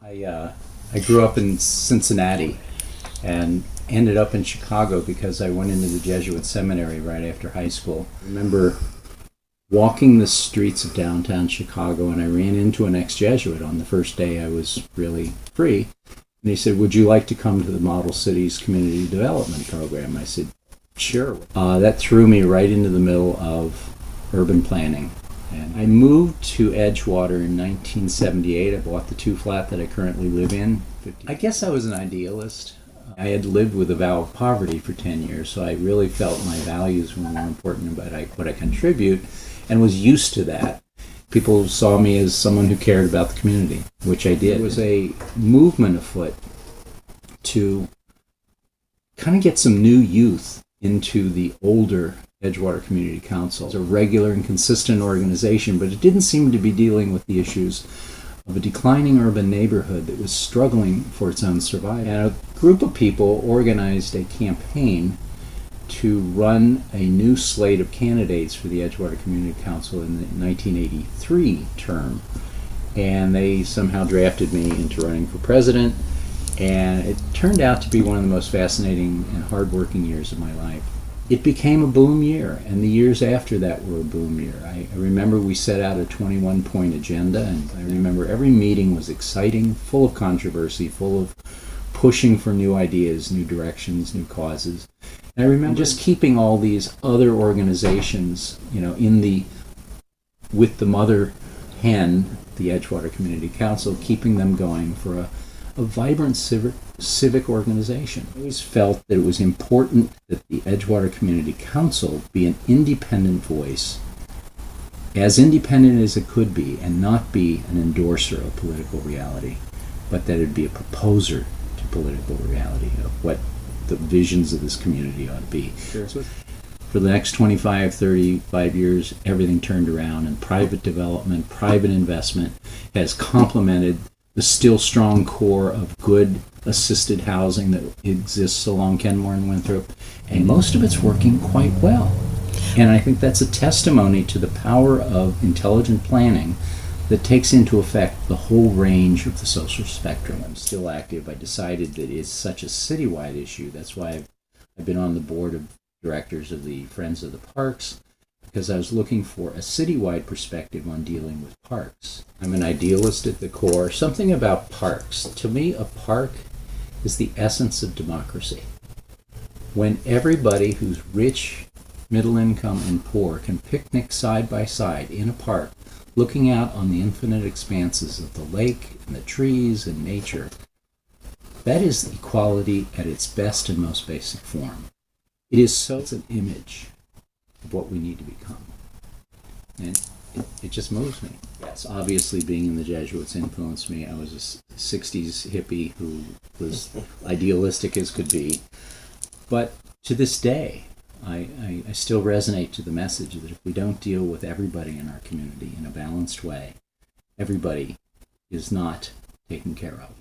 I grew up in Cincinnati and ended up in Chicago because I went into the Jesuit seminary right after high school. I remember walking the streets of downtown Chicago, and I ran into an ex-Jesuit on the first day I was really free. And he said, "Would you like to come to the Model Cities Community Development Program?" I said, "Sure." That threw me right into the middle of urban planning. And I moved to Edgewater in 1978. I bought the two-flat that I currently live in. I guess I was an idealist. I had lived with a vow of poverty for 10 years, so I really felt my values were more important about what I contribute, and was used to that. People saw me as someone who cared about the community, which I did. There was a movement afoot to kind of get some new youth into the older Edgewater Community Council. It's a regular and consistent organization, but it didn't seem to be dealing with the issues of a declining urban neighborhood that was struggling for its own survival. And a group of people organized a campaign to run a new slate of candidates for the Edgewater Community Council in the 1983 term. And they somehow drafted me into running for president, and it turned out to be one of the most fascinating and hardworking years of my life. It became a boom year, and the years after that were a boom year. I remember we set out a 21-point agenda, and I remember every meeting was exciting, full of controversy, full of pushing for new ideas, new directions, new causes. And I remember just keeping all these other organizations, with the mother hen, the Edgewater Community Council, keeping them going for a vibrant civic organization. I always felt that it was important that the Edgewater Community Council be an independent voice, as independent as it could be, and not be an endorser of political reality, but that it be a proposer to political reality of what the visions of this community ought to be. Sure. For the next 25, 35 years, everything turned around, and private development, private investment has complemented the still strong core of good assisted housing that exists along Kenmore and Winthrop, and most of it's working quite well. And I think that's a testimony to the power of intelligent planning that takes into effect the whole range of the social spectrum. I'm still active. I decided that it's such a citywide issue. That's why I've been on the board of directors of the Friends of the Parks, because I was looking for a citywide perspective on dealing with parks. I'm an idealist at the core. Something about parks. To me, a park is the essence of democracy. When everybody who's rich, middle income, and poor can picnic side by side in a park, looking out on the infinite expanses of the lake and the trees and nature, that is equality at its best and most basic form. It's an image of what we need to become. And it just moves me. Yes, obviously being in the Jesuits influenced me. I was a 60s hippie who was idealistic as could be. But to this day, I still resonate to the message that if we don't deal with everybody in our community in a balanced way, everybody is not taken care of.